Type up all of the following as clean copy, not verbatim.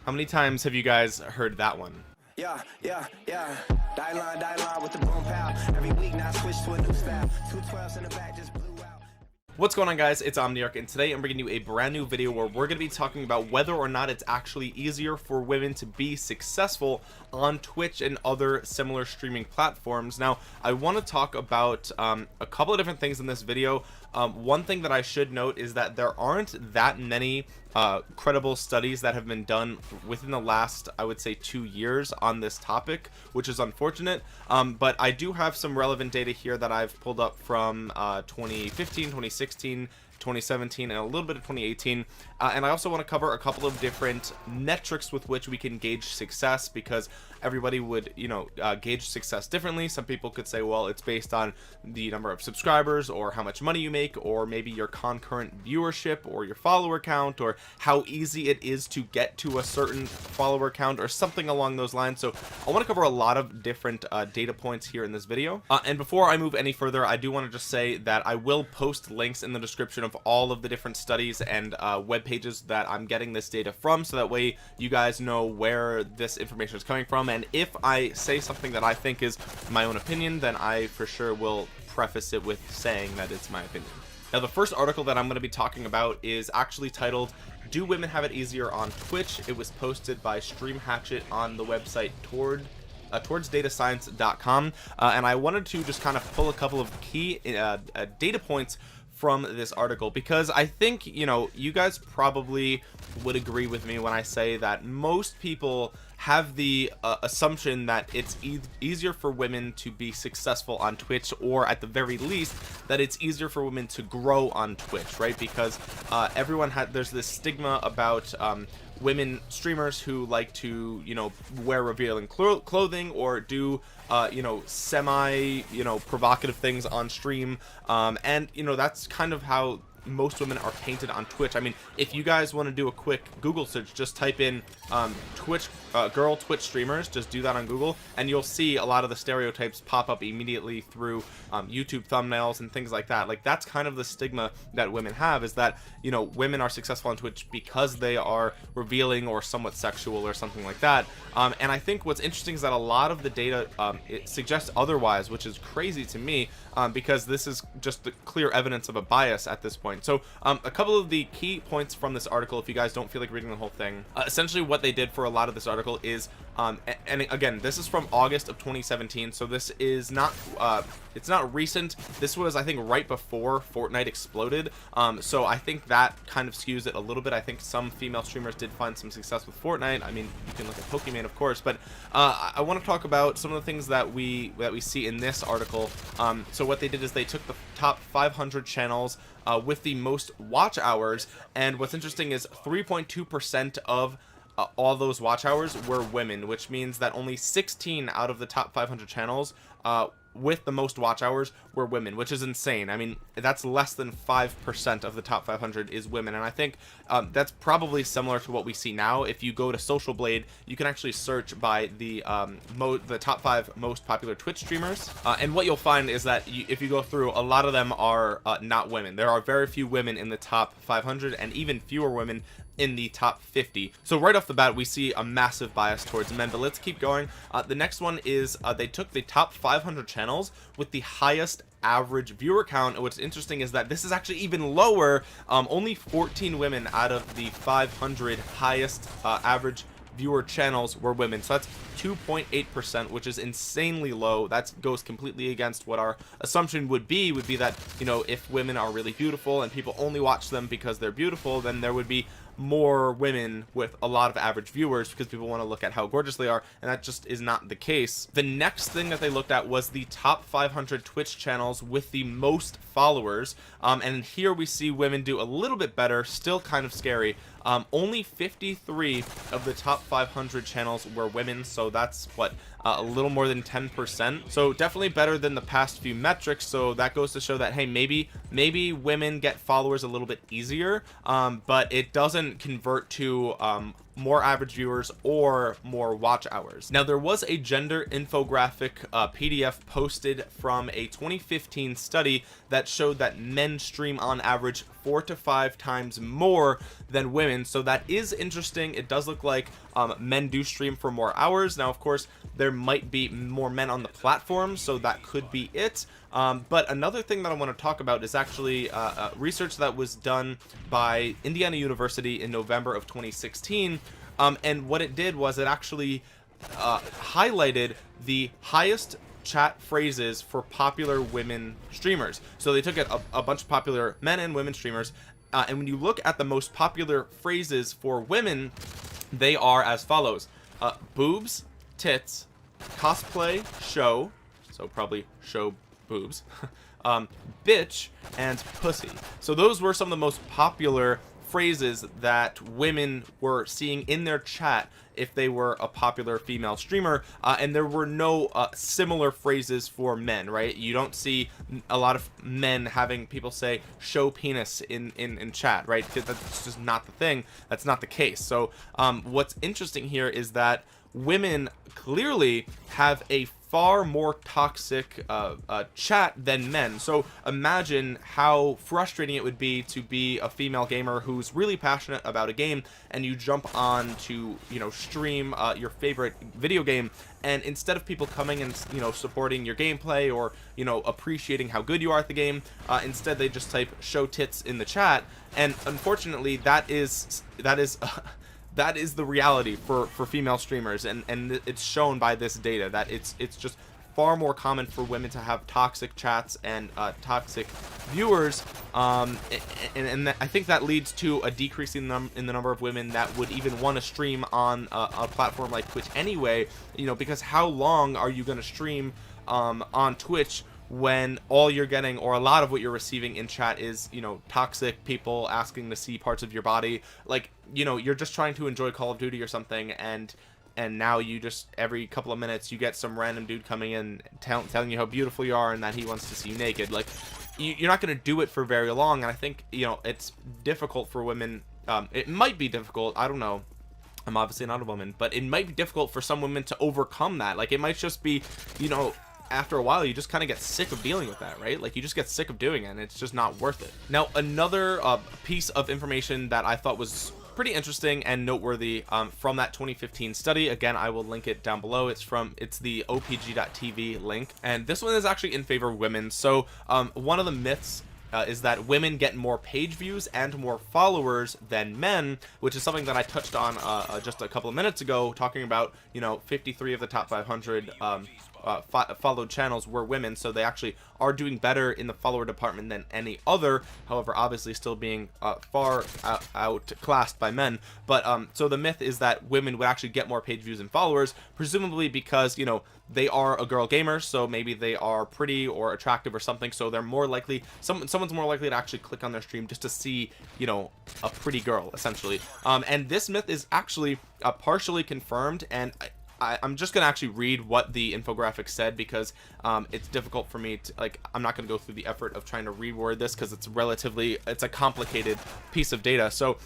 How many times have you guys heard that one? Yeah, yeah, yeah. Die line with the boom pow. Every week now I switch to a new style. 212s in the back just blew out. What's going on, guys? It's Omniarch, and today I'm bringing you a brand new video where we're going to be talking about whether or not it's actually easier for women to be successful on Twitch and other similar streaming platforms. Now, I want to talk about a couple of different things in this video. One thing that I should note is that there aren't that many credible studies that have been done within the last, I would say, 2 years on this topic, which is unfortunate. But I do have some relevant data here that I've pulled up from 2015, 2016, 2017, and a little bit of 2018. And I also want to cover a couple of different metrics with which we can gauge success, because everybody would, gauge success differently. Some people could say, well, it's based on the number of subscribers, or how much money you make, or maybe your concurrent viewership, or your follower count, or how easy it is to get to a certain follower count, or something along those lines. So I want to cover a lot of different data points here in this video. And before I move any further, I do want to just say that I will post links in the description of all of the different studies and web pages that I'm getting this data from, so that way you guys know where this information is coming from. And if I say something that I think is my own opinion, then I for sure will preface it with saying that it's my opinion. Now, the first article that I'm going to be talking about is actually titled, "Do Women Have It Easier on Twitch?" It was posted by Stream Hatchet on the website towardsdatascience.com, and I wanted to just kind of pull a couple of key data points from this article, because I think, you guys probably would agree with me when I say that most people have the assumption that it's easier for women to be successful on Twitch, or at the very least that it's easier for women to grow on Twitch, right? Because there's this stigma about women streamers who like to, wear revealing clothing, or do semi provocative things on stream, and that's kind of how most women are painted on Twitch. I mean, if you guys want to do a quick Google search, just type in Twitch girl Twitch streamers, just do that on Google, and you'll see a lot of the stereotypes pop up immediately through YouTube thumbnails and things like that. Like, that's kind of the stigma that women have, is that women are successful on Twitch because they are revealing or somewhat sexual or something like that. And I think what's interesting is that a lot of the data it suggests otherwise, which is crazy to me, because this is just the clear evidence of a bias at this point. So a couple of the key points from this article, if you guys don't feel like reading the whole thing, essentially what they did for a lot of this article is, and again, this is from August of 2017, so this is not it's not recent. This was, I think, right before Fortnite exploded, so I think that kind of skews it a little bit. I think some female streamers did find some success with Fortnite. I mean, you can look at Pokemon, of course, but I want to talk about some of the things that we see in this article. So what they did is they took the top 500 channels with the most watch hours, and what's interesting is 3.2% of all those watch hours were women, which means that only 16 out of the top 500 channels with the most watch hours were women, which is insane. I mean, that's less than 5% of the top 500 is women, and I think that's probably similar to what we see now. If you go to Social Blade, you can actually search by the top 5 most popular Twitch streamers, and what you'll find is that if you go through, a lot of them are not women. There are very few women in the top 500, and even fewer women in the top 50. So right off the bat, we see a massive bias towards men. But let's keep going. The next one is they took the top 500 channels with the highest average viewer count, and what's interesting is that this is actually even lower. Only 14 women out of the 500 highest average viewer channels were women, so that's 2.8%, which is insanely low. That goes completely against what our assumption would be that, if women are really beautiful and people only watch them because they're beautiful, then there would be more women with a lot of average viewers, because people want to look at how gorgeous they are, and that just is not the case. The next thing that they looked at was the top 500 Twitch channels with the most followers, and here we see women do a little bit better, still kind of scary. Only 53 of the top 500 channels were women, so that's what, a little more than 10%. So definitely better than the past few metrics. So that goes to show that, hey, maybe women get followers a little bit easier, but it doesn't convert to more average viewers or more watch hours. Now, there was a gender infographic PDF posted from a 2015 study that showed that men stream on average 4 to 5 times more than women, so that is interesting. It does look like men do stream for more hours. Now, of course, there might be more men on the platform, so that could be it. But another thing that I want to talk about is actually research that was done by Indiana University in November of 2016. And what it did was it actually highlighted the highest chat phrases for popular women streamers. So they took a bunch of popular men and women streamers, and when you look at the most popular phrases for women, they are as follows: boobs, tits, cosplay, show, so probably show boobs, bitch, and pussy. So those were some of the most popular phrases that women were seeing in their chat if they were a popular female streamer, and there were no similar phrases for men, right? You don't see a lot of men having people say show penis in chat, right? That's just not the thing. That's not the case. So what's interesting here is that women clearly have a far more toxic chat than men. So imagine how frustrating it would be to be a female gamer who's really passionate about a game, and you jump on to, you know, stream your favorite video game, and instead of people coming and, you know, supporting your gameplay or, you know, appreciating how good you are at the game, instead they just type show tits in the chat. And unfortunately, that is that is the reality for female streamers, and it's shown by this data that it's just far more common for women to have toxic chats and toxic viewers, and I think that leads to a decrease in the number of women that would even want to stream on a platform like Twitch anyway, you know, because how long are you going to stream on Twitch when all you're getting, or a lot of what you're receiving in chat, is, you know, toxic people asking to see parts of your body? Like, you know, you're just trying to enjoy Call of Duty or something, and now you just, every couple of minutes, you get some random dude coming in telling you how beautiful you are and that he wants to see you naked. Like, you're not going to do it for very long, and I think, you know, it's difficult for women. It might be difficult, I don't know, I'm obviously not a woman, but it might be difficult for some women to overcome that. Like, it might just be, you know, after a while you just kind of get sick of dealing with that, right? Like, you just get sick of doing it, and it's just not worth it. Now, another piece of information that I thought was pretty interesting and noteworthy from that 2015 study, again, I will link it down below. It's the opg.tv link, and this one is actually in favor of women. So one of the myths is that women get more page views and more followers than men, which is something that I touched on just a couple of minutes ago, talking about, you know, 53 of the top 500 followed channels were women, so they actually are doing better in the follower department than any other. However, obviously still being far outclassed by men. But so the myth is that women would actually get more page views and followers, presumably because, you know, they are a girl gamer, so maybe they are pretty or attractive or something, so they're more likely, someone's more likely to actually click on their stream just to see, you know, a pretty girl, essentially. And this myth is actually partially confirmed, and I'm just gonna actually read what the infographic said, because it's difficult for me to, like, I'm not gonna go through the effort of trying to reword this because it's a complicated piece of data. So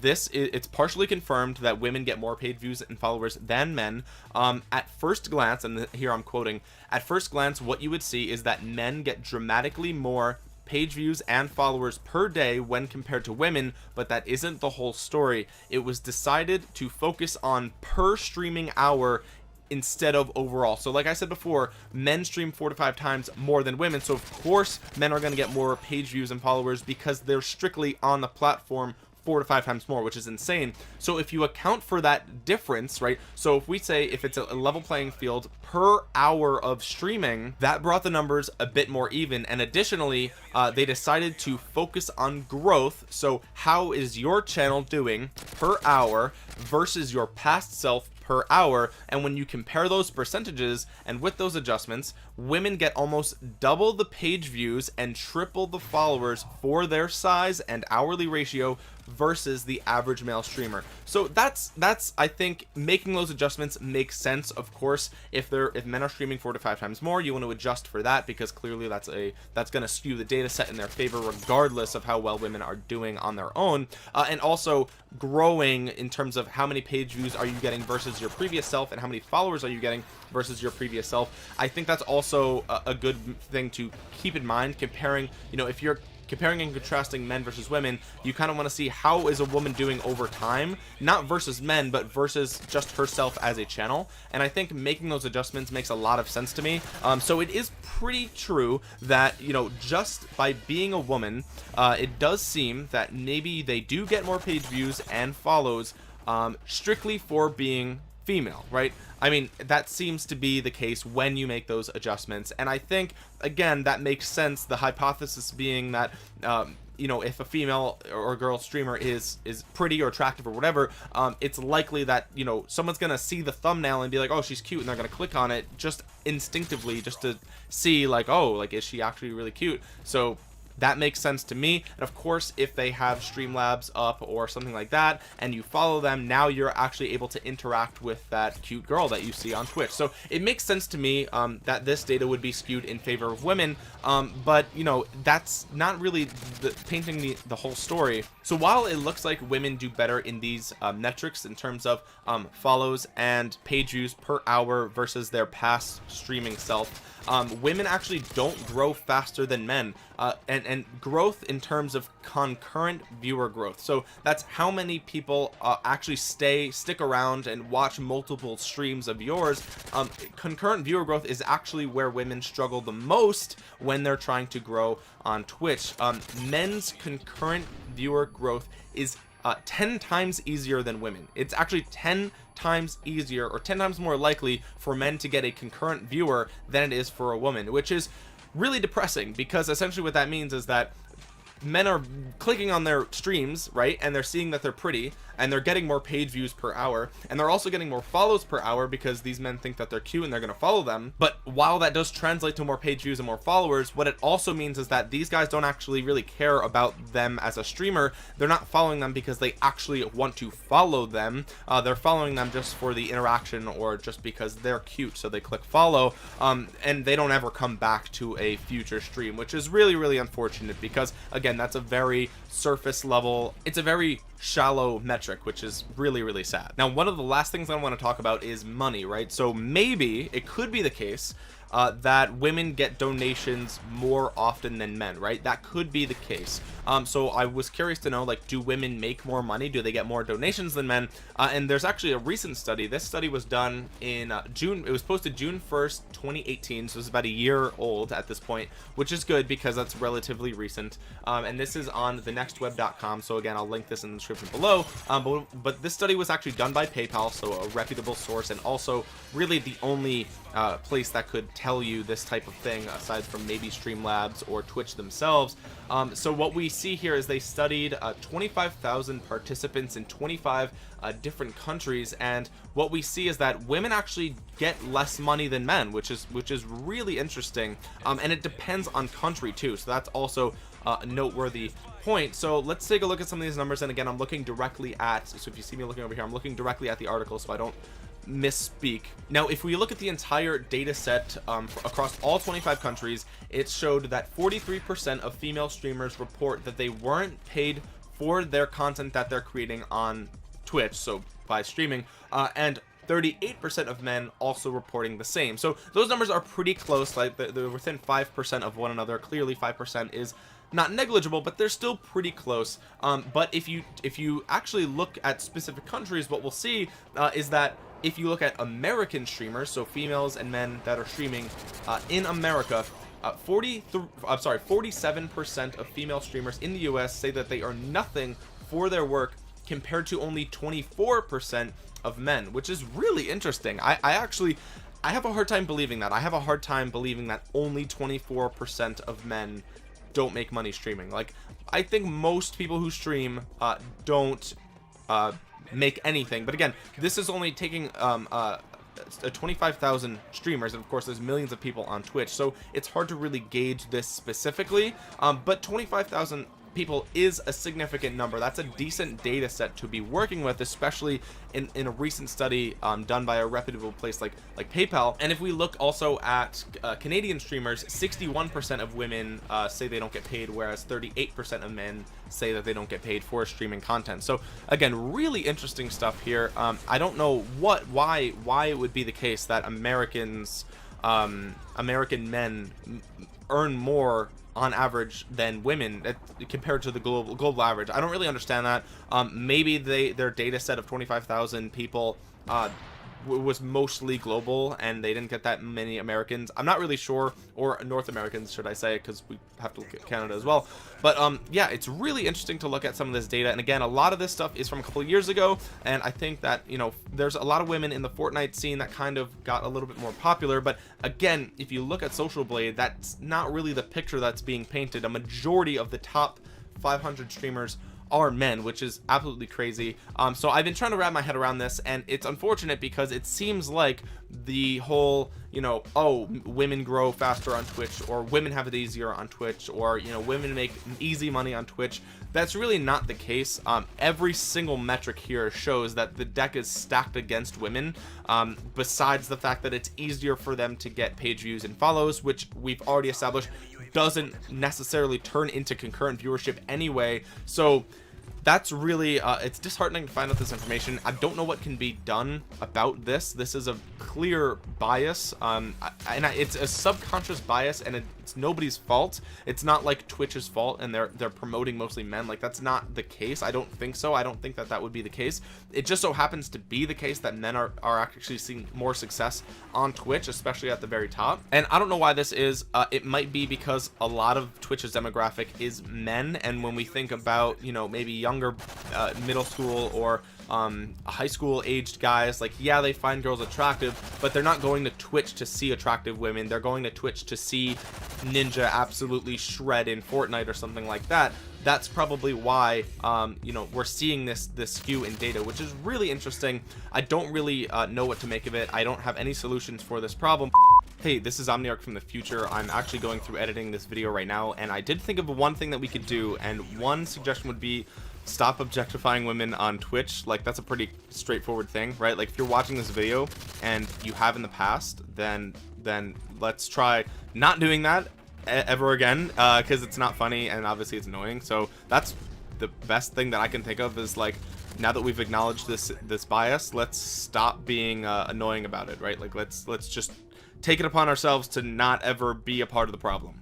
it's partially confirmed that women get more paid views and followers than men. At first glance, and here I'm quoting, at first glance what you would see is that men get dramatically more page views and followers per day when compared to women, but that isn't the whole story. It was decided to focus on per streaming hour instead of overall. So like I said before, men stream 4 to 5 times more than women, so of course men are going to get more page views and followers because they're strictly on the platform 4 to 5 times more, which is insane. So if you account for that difference, right, so if we say if it's a level playing field per hour of streaming, that brought the numbers a bit more even. And additionally, they decided to focus on growth. So how is your channel doing per hour versus your past self per per hour. And when you compare those percentages and with those adjustments, women get almost double the page views and triple the followers for their size and hourly ratio versus the average male streamer. So that's I think making those adjustments makes sense. Of course, if men are streaming 4 to 5 times more, you want to adjust for that, because clearly that's going to skew the data set in their favor regardless of how well women are doing on their own. And also growing in terms of how many page views are you getting versus your previous self, and how many followers are you getting versus your previous self. I think that's also a good thing to keep in mind, comparing, if you're comparing and contrasting men versus women, you kind of want to see how is a woman doing over time, not versus men, but versus just herself as a channel. And I think making those adjustments makes a lot of sense to me. So it is pretty true that, just by being a woman, it does seem that maybe they do get more page views and follows strictly for being female, right? I mean, that seems to be the case when you make those adjustments. And I think, again, that makes sense. The hypothesis being that, if a female or a girl streamer is pretty or attractive or whatever, it's likely that, someone's going to see the thumbnail and be like, oh, she's cute. And they're going to click on it just instinctively, just to see like, oh, like, is she actually really cute? So that makes sense to me. And of course, if they have Streamlabs up or something like that and you follow them, now you're actually able to interact with that cute girl that you see on Twitch. So it makes sense to me that this data would be skewed in favor of women, but that's not really painting the whole story. So while it looks like women do better in these metrics in terms of follows and page views per hour versus their past streaming self, women actually don't grow faster than men, and growth in terms of concurrent viewer growth. So that's how many people actually stick around and watch multiple streams of yours. Concurrent viewer growth is actually where women struggle the most when they're trying to grow on Twitch. Men's concurrent viewer growth is 10 times easier than women. It's actually 10 times easier, or 10 times more likely for men to get a concurrent viewer than it is for a woman, which is really depressing, because essentially what that means is that men are clicking on their streams, right, and they're seeing that they're pretty, and they're getting more page views per hour, and they're also getting more follows per hour because these men think that they're cute and they're going to follow them. But while that does translate to more page views and more followers, what it also means is that these guys don't actually really care about them as a streamer. They're not following them because they actually want to follow them. They're following them just for the interaction, or just because they're cute, so they click follow, and they don't ever come back to a future stream, which is really, really unfortunate, because again, that's a very surface level, it's a very shallow metric, which is really, really sad. Now, one of the last things I want to talk about is money, right? So maybe it could be the case that women get donations more often than men, right? That could be the case. So I was curious to know, like, do women make more money? Do they get more donations than men? And there's actually a recent study. This study was done in June. It was posted June 1st, 2018. So it's about a year old at this point, which is good because that's relatively recent. And this is on thenextweb.com. So again, I'll link this in the description below. But this study was actually done by PayPal, so a reputable source, and also really the only place that could tell you this type of thing aside from maybe Streamlabs or Twitch themselves. So what we see here is they studied 25,000 participants in 25 different countries, and what we see is that women actually get less money than men, which is really interesting, and it depends on country too, so that's also a noteworthy point. So let's take a look at some of these numbers, and again, I'm looking directly at, so if you see me looking over here, I'm looking directly at the article so I don't misspeak. Now, if we look at the entire data set across all 25 countries, it showed that 43% of female streamers report that they weren't paid for their content that they're creating on Twitch, so by streaming, and 38% of men also reporting the same. So those numbers are pretty close, like they're within 5% of one another. Clearly 5% is not negligible, but they're still pretty close. But if you actually look at specific countries, what we'll see is that if you look at American streamers, so females and men that are streaming in America, 47% of female streamers in the US say that they earn nothing for their work, compared to only 24% of men, which is really interesting. I have a hard time believing that. I have a hard time believing that only 24% of men don't make money streaming. Like, I think most people who stream don't make anything. But again, this is only taking 25,000 streamers, and of course there's millions of people on Twitch, so it's hard to really gauge this specifically, but 25,000 people is a significant number. That's a decent data set to be working with, especially in a recent study done by a reputable place like PayPal. And if we look also at Canadian streamers, 61% of women say they don't get paid, whereas 38% of men say that they don't get paid for streaming content. So again, really interesting stuff here. I don't know why it would be the case that American men earn more on average than women compared to the global average. I don't really understand that. Maybe their data set of 25,000 people was mostly global and they didn't get that many Americans. I'm not really sure, or North Americans should I say, because we have to look at Canada as well. But yeah, it's really interesting to look at some of this data. And again, a lot of this stuff is from a couple of years ago, and I think that, you know, there's a lot of women in the Fortnite scene that kind of got a little bit more popular. But again, if you look at Social Blade, that's not really the picture that's being painted. A majority of the top 500 streamers are men, which is absolutely crazy. So I've been trying to wrap my head around this, and it's unfortunate because it seems like the whole, you know, oh, women grow faster on Twitch, or women have it easier on Twitch, or, you know, women make easy money on Twitch. That's really not the case. Every single metric here shows that the deck is stacked against women, besides the fact that it's easier for them to get page views and follows, which we've already established doesn't necessarily turn into concurrent viewership anyway. So that's really it's disheartening to find out this information. I don't know what can be done about this. This is a clear bias, it's a subconscious bias, and it's nobody's fault. It's not like Twitch's fault and they're promoting mostly men. Like, that's not the case. I don't think so. I don't think that would be the case. It just so happens to be the case that men are actually seeing more success on Twitch, especially at the very top. And I don't know why this is. It might be because a lot of Twitch's demographic is men, and when we think about, you know, maybe younger middle school or high school aged guys, like, yeah, they find girls attractive, but they're not going to Twitch to see attractive women. They're going to Twitch to see Ninja absolutely shred in Fortnite or something like that. That's probably why you know, we're seeing this skew in data, which is really interesting. I don't really know what to make of it. I don't have any solutions for this problem. Hey, this is Omniarch from the future. I'm actually going through editing this video right now, and I did think of one thing that we could do, and one suggestion would be stop objectifying women on Twitch. Like, that's a pretty straightforward thing, right? Like, if you're watching this video and you have in the past, then let's try not doing that ever again, because it's not funny and obviously it's annoying. So that's the best thing that I can think of, is like, now that we've acknowledged this bias, let's stop being annoying about it, right? Like, let's just take it upon ourselves to not ever be a part of the problem.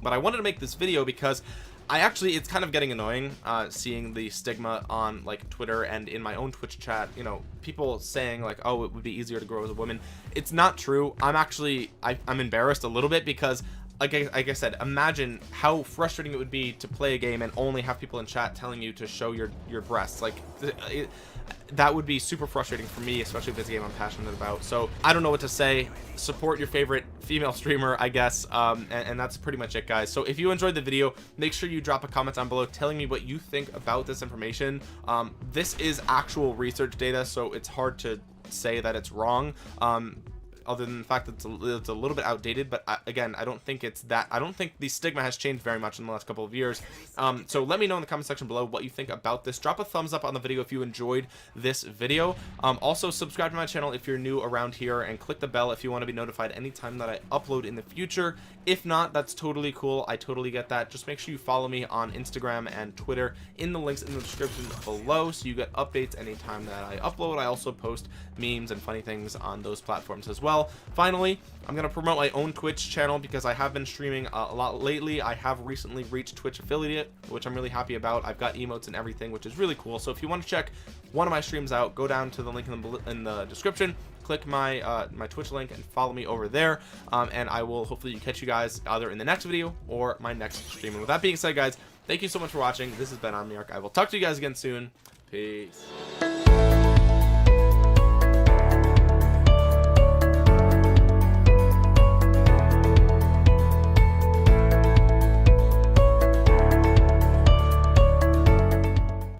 But I wanted to make this video because it's kind of getting annoying seeing the stigma on like Twitter and in my own Twitch chat, you know, people saying like, oh, it would be easier to grow as a woman. It's not true. I'm embarrassed a little bit because, like I said, imagine how frustrating it would be to play a game and only have people in chat telling you to show your breasts. Like, that would be super frustrating for me, especially if it's a game I'm passionate about. So I don't know what to say. Support your favorite female streamer, I guess, and that's pretty much it, guys. So if you enjoyed the video, make sure you drop a comment down below telling me what you think about this information. This is actual research data, so it's hard to say that it's wrong, other than the fact that it's a little bit outdated. But again, I don't think the stigma has changed very much in the last couple of years. So let me know in the comment section below what you think about this. Drop a thumbs up on the video if you enjoyed this video. Also subscribe to my channel if you're new around here, and click the bell if you want to be notified anytime that I upload in the future. If not, that's totally cool. I totally get that. Just make sure you follow me on Instagram and Twitter in the links in the description below, so you get updates anytime that I upload. I also post memes and funny things on those platforms as well. Finally, I'm going to promote my own Twitch channel because I have been streaming a lot lately. I have recently reached Twitch affiliate, which I'm really happy about. I've got emotes and everything, which is really cool. So if you want to check one of my streams out, go down to the link in the description, click my my Twitch link, and follow me over there. And I will hopefully catch you guys either in the next video or my next stream. And with that being said, guys, thank you so much for watching. This has been Omniarch. I will talk to you guys again soon. Peace.